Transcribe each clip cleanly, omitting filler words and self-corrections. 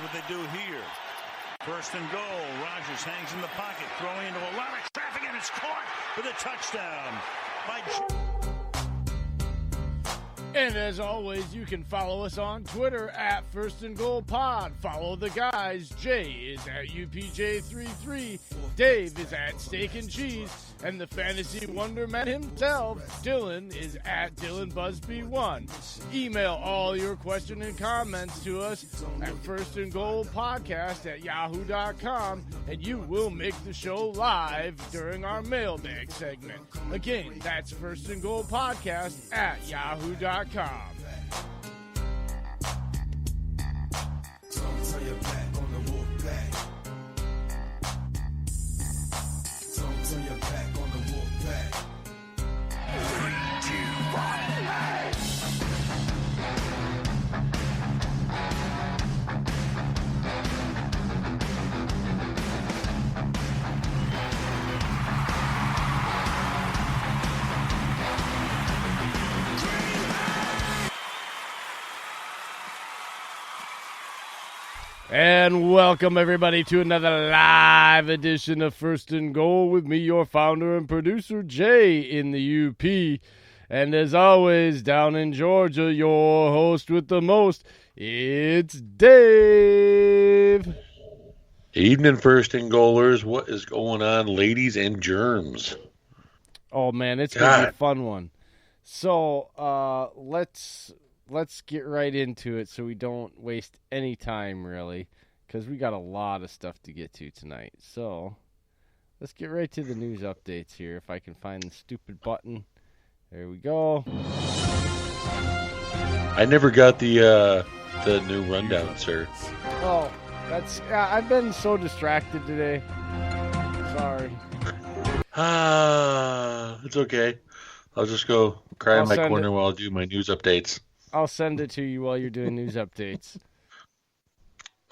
what they do here. First and goal. Rodgers hangs in the pocket, throwing into a lot of traffic, and it's caught for the touchdown by And as always, you can follow us on Twitter at First and Goal Pod. Follow the guys. Jay is at UPJ33. Dave is at Steak and Cheese. And the fantasy wonder man himself, Dylan, is at DylanBusby1. Email all your questions and comments to us at firstandgoalpodcast@yahoo.com, and you will make the show live during our mailbag segment. Again, that's firstandgoalpodcast@yahoo.com. And welcome, everybody, to another live edition of First and Goal with me, your founder and producer, Jay, in the UP. And as always, down in Georgia, your host with the most, it's Dave. Evening, First and Goalers. What is going on, ladies and germs? Oh, man, it's going to be a fun one. So let's get right into it so we don't waste any time, really, because we got a lot of stuff to get to tonight. So let's get right to the news updates here, if I can find the stupid button. There we go. I never got the new rundown, sir. Oh, I've been so distracted today. Sorry. It's okay. I'll just go cry in my corner while I do my news updates. I'll send it to you while you're doing news updates.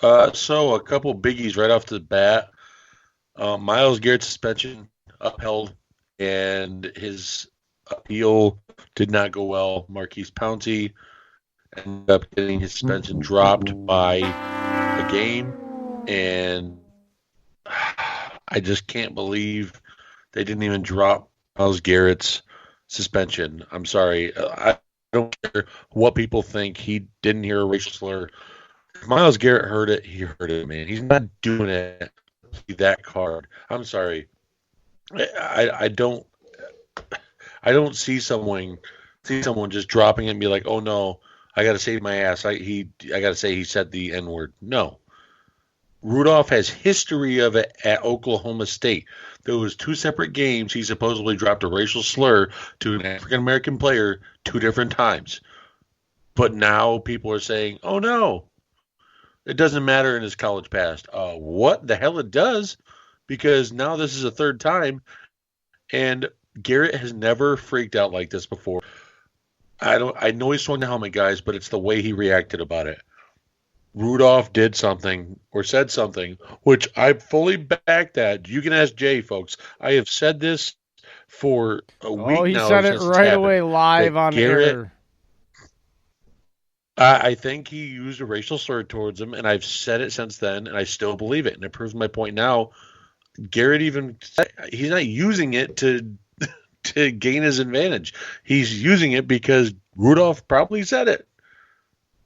So a couple biggies right off the bat. Myles Garrett's suspension upheld, and his appeal did not go well. Marquise Pouncey ended up getting his suspension dropped by a game, and I just can't believe they didn't even drop Myles Garrett's suspension. I'm sorry. I don't care what people think. He didn't hear a racial slur. If Myles Garrett heard it, he heard it, man. He's not doing it that card. I'm sorry. I don't see someone just dropping it and be like, oh no, I gotta save my ass. I gotta say he said the N-word. No. Rudolph has history of it at Oklahoma State. There was two separate games. He supposedly dropped a racial slur to an African-American player 2 different times. But now people are saying, oh, no, it doesn't matter in his college past. What the hell it does, because now this is a 3rd time, and Garrett has never freaked out like this before. I know he swung the helmet, guys, but it's the way he reacted about it. Rudolph did something or said something, which I fully back that. You can ask Jay, folks. I have said this for a week now. Oh, he said it right away live on air. I think he used a racial slur towards him, and I've said it since then, and I still believe it. And it proves my point now. Garrett he's not using it to gain his advantage. He's using it because Rudolph probably said it.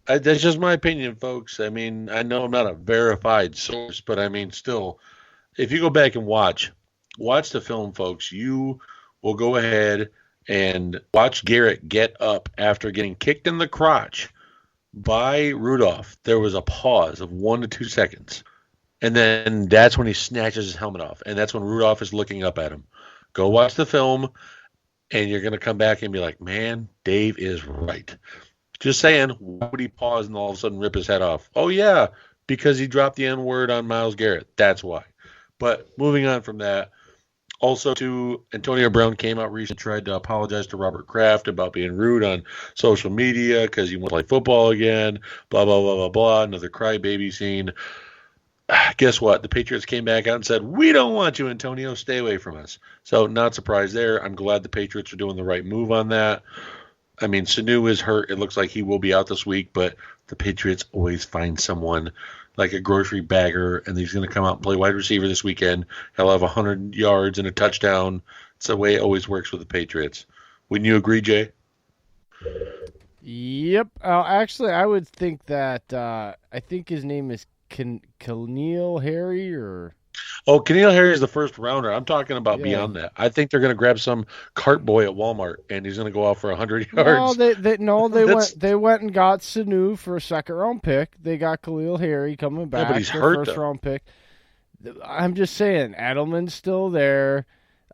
That's just my opinion, folks. I mean, I know I'm not a verified source, but I mean, still, if you go back and watch the film, folks, you will go ahead and watch Garrett get up after getting kicked in the crotch by Rudolph. There was a pause of 1 to 2 seconds, and then that's when he snatches his helmet off, and that's when Rudolph is looking up at him. Go watch the film, and you're going to come back and be like, man, Dave is right. Just saying, why would he pause and all of a sudden rip his head off? Oh, yeah, because he dropped the N-word on Myles Garrett. That's why. But moving on from that, also, too, Antonio Brown came out recently, tried to apologize to Robert Kraft about being rude on social media because he wants to play football again, blah, blah, blah, blah, blah, another crybaby scene. Guess what? The Patriots came back out and said, we don't want you, Antonio. Stay away from us. So not surprised there. I'm glad the Patriots are doing the right move on that. I mean, Sanu is hurt. It looks like he will be out this week, but the Patriots always find someone like a grocery bagger, and he's going to come out and play wide receiver this weekend. He'll have 100 yards and a touchdown. It's the way it always works with the Patriots. Wouldn't you agree, Jay? Yep. Actually, I would think that I think his name is Khalil Harry or Oh, Keneal Harry is the first rounder. I'm talking about yeah. beyond that. I think they're going to grab some cart boy at Walmart, and he's going to go out for 100 No, yards. they That's went and got Sanu for a second round pick. They got Khalil Harry coming yeah, but back, he's their hurt first though. round pick. I'm just saying, Edelman's still there.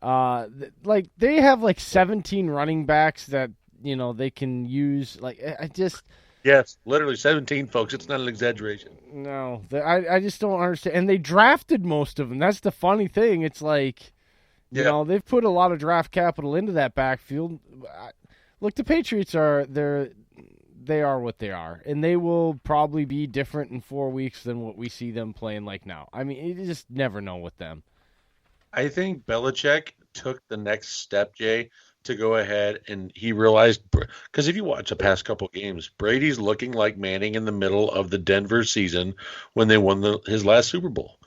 Like they have like 17 running backs that they can use. Like I just Yes, literally 17, folks. It's not an exaggeration. no, I just don't understand. And they drafted most of them. That's the funny thing. It's like Yeah, they've put a lot of draft capital into that backfield. Look, the Patriots they are what they are, and they will probably be different in 4 weeks than what we see them playing like now. I mean, you just never know with them. I think Belichick took the next step, Jay, to go ahead and he realized because if you watch the past couple games, Brady's looking like Manning in the middle of the Denver season when they won his last Super Bowl.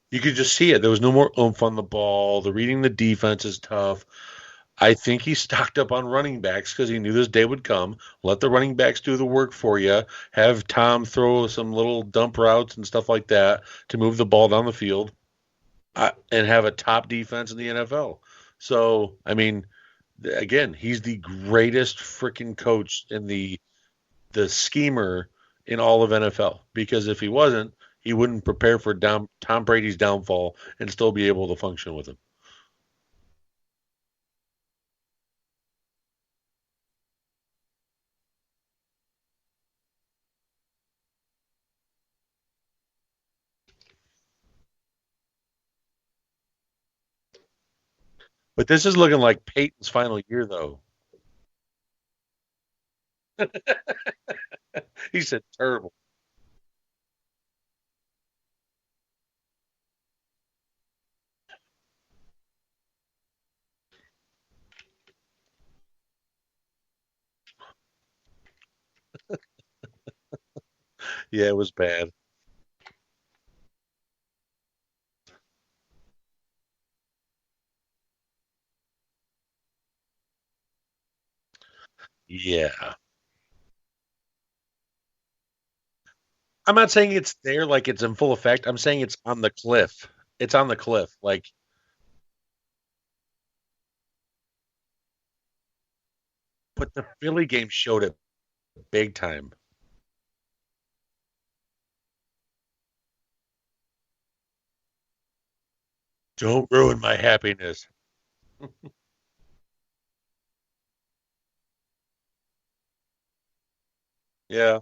You could just see it. There was no more oomph on the ball. The reading the defense is tough. I think he stocked up on running backs because he knew this day would come. Let the running backs do the work for you. Have Tom throw some little dump routes and stuff like that to move the ball down the field and have a top defense in the NFL. So, I mean, again, he's the greatest freaking coach in the schemer in all of NFL because if he wasn't, he wouldn't prepare for Tom Brady's downfall and still be able to function with him. But this is looking like Peyton's final year, though. He said terrible. Yeah, it was bad. Yeah. I'm not saying it's there like it's in full effect. I'm saying it's on the cliff. It's on the cliff. Like, but the Philly game showed it big time. Don't ruin my happiness. Yeah.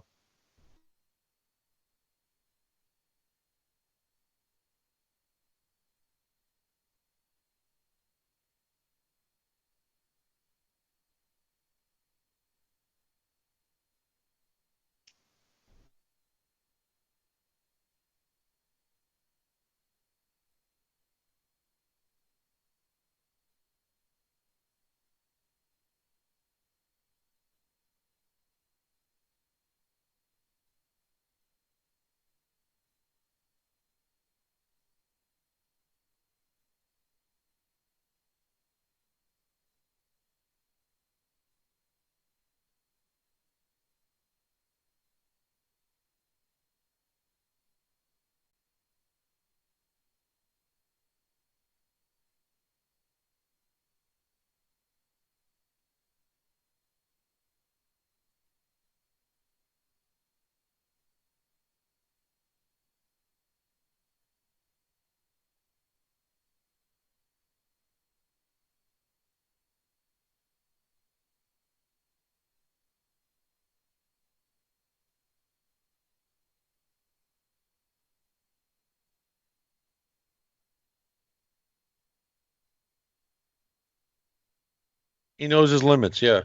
He knows his limits. Yeah.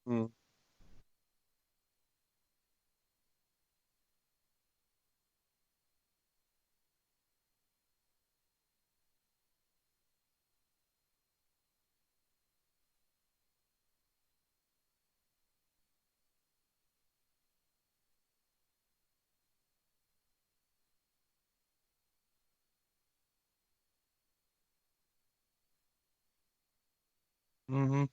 Mm. Mm-hmm.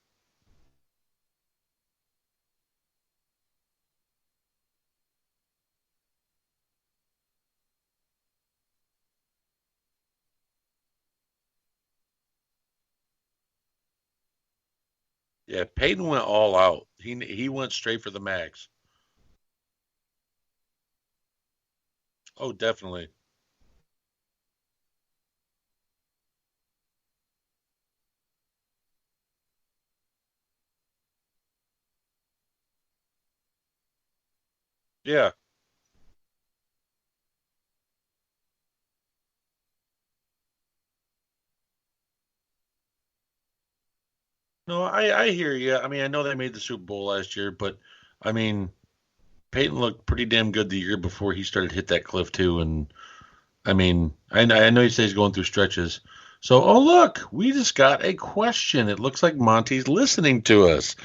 Yeah, Peyton went all out. He went straight for the max. Oh, definitely. Yeah. No, I hear you. I mean, I know they made the Super Bowl last year, but I mean, Peyton looked pretty damn good the year before he started to hit that cliff too. And I mean, I know he says he's going through stretches. So, oh look, we just got a question. It looks like Monty's listening to us.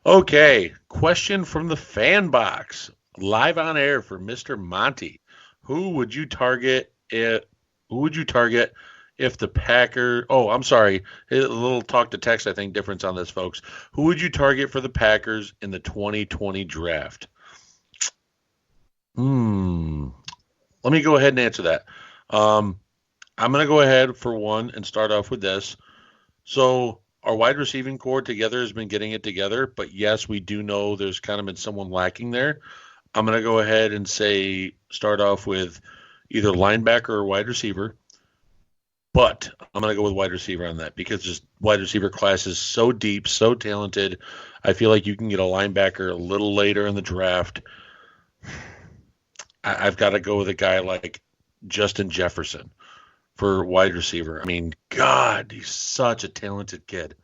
Okay, question from the fan box, live on air for Mr. Monty. Who would you target if who would you target if the Packer Oh, I'm sorry. A little talk to text I think difference on this folks. Who would you target for the Packers in the 2020 draft? Hmm. Let me go ahead and answer that. Um, I'm going to go ahead for one and start off with this. So our wide receiving core together has been getting it together, but yes, we do know there's kind of been someone lacking there. I'm going to go ahead and say start off with either linebacker or wide receiver, but I'm going to go with wide receiver on that because just wide receiver class is so deep, so talented. I feel like you can get a linebacker a little later in the draft. I've got to go with a guy like Justin Jefferson for wide receiver. I mean, God, he's such a talented kid.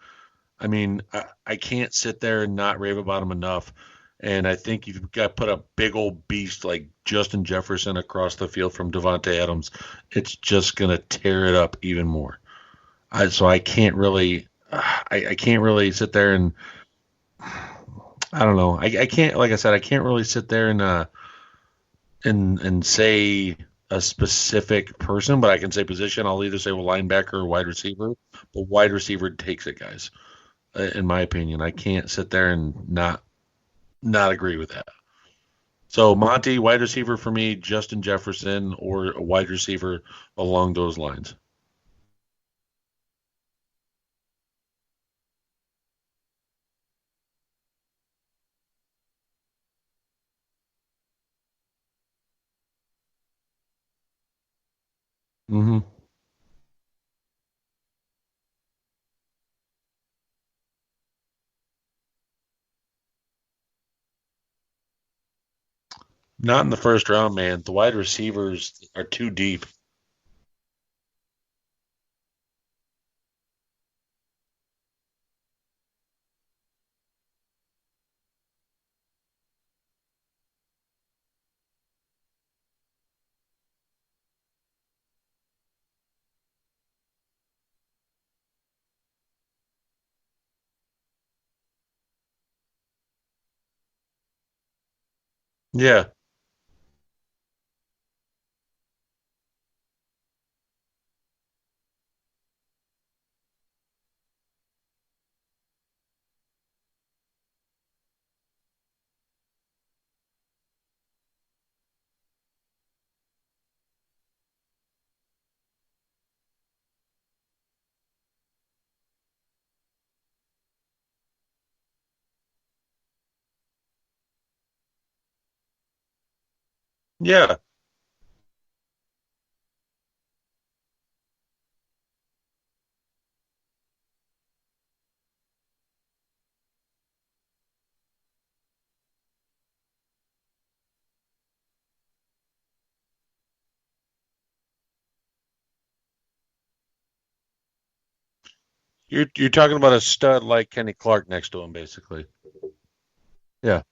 I mean, I can't sit there and not rave about him enough. And I think you've got to put a big old beast like Justin Jefferson across the field from Devontae Adams. It's just going to tear it up even more. So I can't really, I can't really sit there and I don't know. I can't, like I said, I can't really sit there and say a specific person, but I can say position. I'll either say well linebacker or wide receiver. But wide receiver takes it, guys. In my opinion, I can't sit there and not agree with that. So Monty, wide receiver for me, Justin Jefferson, or a wide receiver along those lines. Hmm. Not in the first round, man. The wide receivers are too deep. Yeah, yeah. You're talking about a stud like Kenny Clark next to him, basically. Yeah.